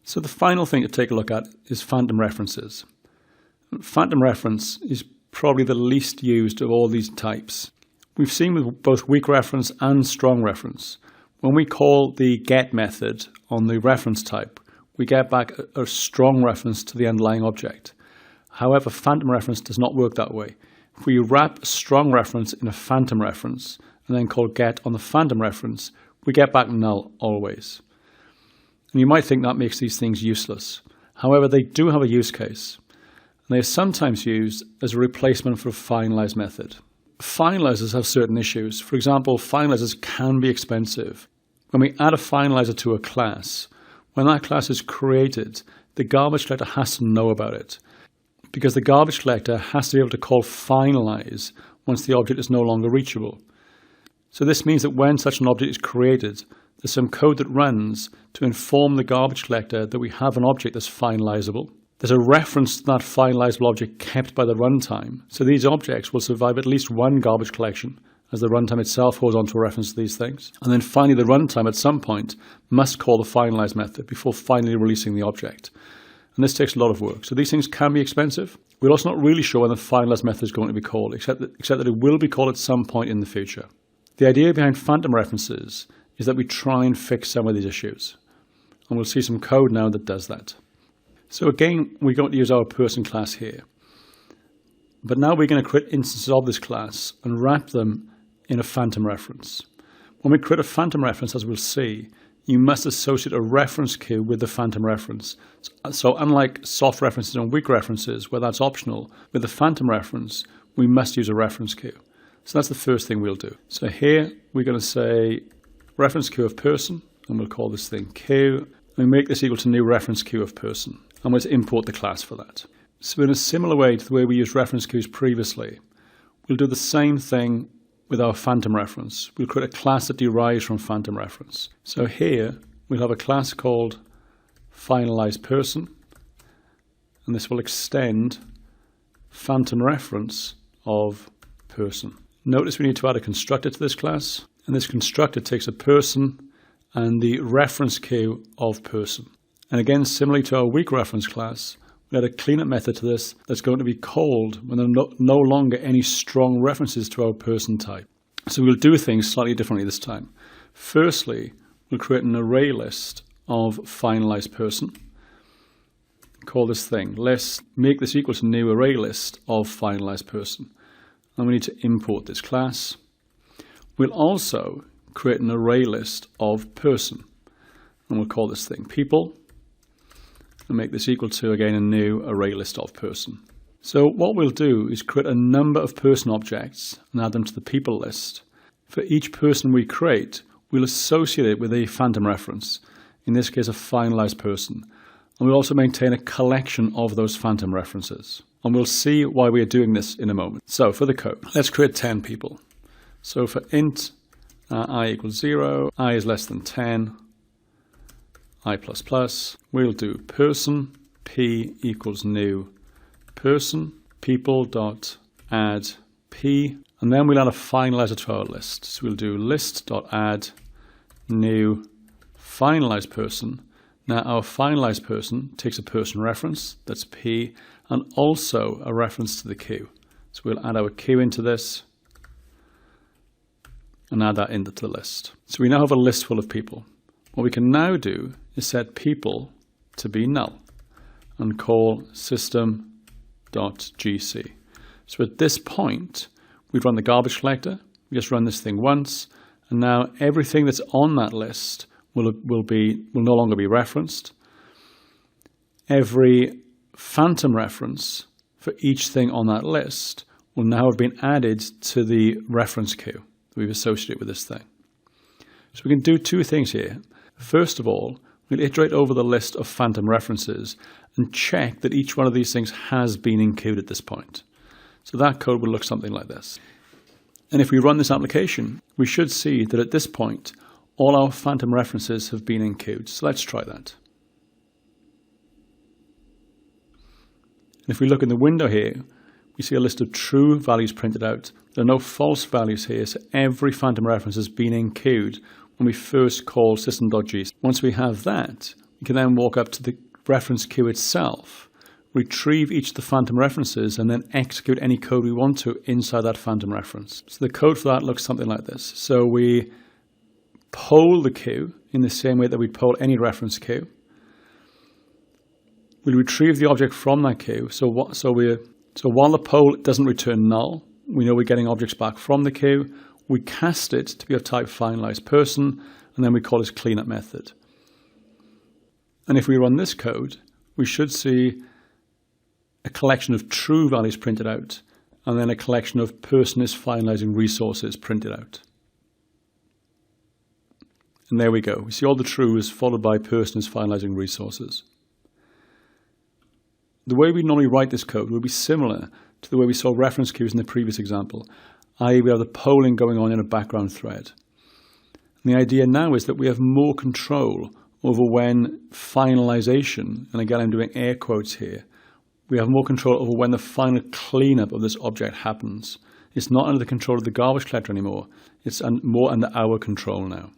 So the final thing to take a look at is phantom references. Phantom reference is probably the least used of all these types. We've seen with both weak reference and strong reference, when we call the get method on the reference type, we get back a strong reference to the underlying object. However, phantom reference does not work that way. If we wrap a strong reference in a phantom reference and then call get on the phantom reference, we get back null always. And you might think that makes these things useless. However, they do have a use case. And they are sometimes used as a replacement for a finalize method. Finalizers have certain issues. For example, finalizers can be expensive. When we add a finalizer to a class, when that class is created, the garbage collector has to know about it, because the garbage collector has to be able to call finalize once the object is no longer reachable. So this means that when such an object is created, there's some code that runs to inform the garbage collector that we have an object that's finalizable. There's a reference to that finalizable object kept by the runtime. So these objects will survive at least one garbage collection, as the runtime itself holds on to a reference to these things. And then finally, the runtime at some point must call the finalize method before finally releasing the object. And this takes a lot of work. So these things can be expensive. We're also not really sure when the finalize method is going to be called, except that it will be called at some point in the future. The idea behind phantom references is that we try and fix some of these issues. And we'll see some code now that does that. So again, we're going to use our person class here. But now we're going to create instances of this class and wrap them in a phantom reference. When we create a phantom reference, as we'll see, you must associate a reference queue with the phantom reference. So unlike soft references and weak references, where that's optional, with the phantom reference, we must use a reference queue. So that's the first thing we'll do. So here, we're going to say reference queue of person, and we'll call this thing queue. And we make this equal to new reference queue of person. And we'll import the class for that. So in a similar way to the way we used reference queues previously, we'll do the same thing with our phantom reference. We'll create a class that derives from phantom reference. So here, we'll have a class called finalizePerson, and this will extend phantom reference of person. Notice we need to add a constructor to this class, and this constructor takes a person and the reference queue of person. And again, similarly to our weak reference class, we add a cleanup method to this that's going to be called when there are no longer any strong references to our person type. So we'll do things slightly differently this time. Firstly, we'll create an array list of finalizePerson. Call this thing list, make this equal to new array list of finalizePerson. And we need to import this class. We'll also create an array list of person. And we'll call this thing people. And make this equal to, again, a new array list of person. So what we'll do is create a number of person objects and add them to the people list. For each person we create, we'll associate it with a phantom reference, in this case a finalizePerson. And we'll also maintain a collection of those phantom references. And we'll see why we are doing this in a moment. So for the code, let's create 10 people. So for int I equals 0, I is less than 10, I++, we'll do person, p equals new person, people dot add p, and then we'll add a finalizer to our list. So we'll do list dot add new finalizePerson. Now our finalizePerson takes a person reference, that's p, and also a reference to the queue. So we'll add our queue into this and add that into the list. So we now have a list full of people. What we can now do is set people to be null and call system.gc. So at this point, we've run the garbage collector. We just run this thing once, and now everything that's on that list will no longer be referenced. Every phantom reference for each thing on that list will now have been added to the reference queue that we've associated with this thing. So we can do two things here. First of all, we'll iterate over the list of phantom references and check that each one of these things has been included at this point. So that code will look something like this. And if we run this application, we should see that at this point, all our phantom references have been included. So let's try that. And if we look in the window here, we see a list of true values printed out. There are no false values here, so every phantom reference has been included when we first call system.gc. Once we have that, you can then walk up to the reference queue itself, retrieve each of the phantom references, and then execute any code we want to inside that phantom reference. So the code for that looks something like this. So we poll the queue in the same way that we poll any reference queue. We retrieve the object from that queue. So while the poll doesn't return null, we know we're getting objects back from the queue. We cast it to be of type finalized person, and then we call this cleanup method. And if we run this code, we should see a collection of true values printed out, and then a collection of person is finalizing resources printed out. And there we go. We see all the trues followed by person is finalizing resources. The way we normally write this code would be similar to the way we saw reference queues in the previous example, i.e. we have the polling going on in a background thread. And the idea now is that we have more control over when finalization, and again I'm doing air quotes here, we have more control over when the final cleanup of this object happens. It's not under the control of the garbage collector anymore. It's more under our control now.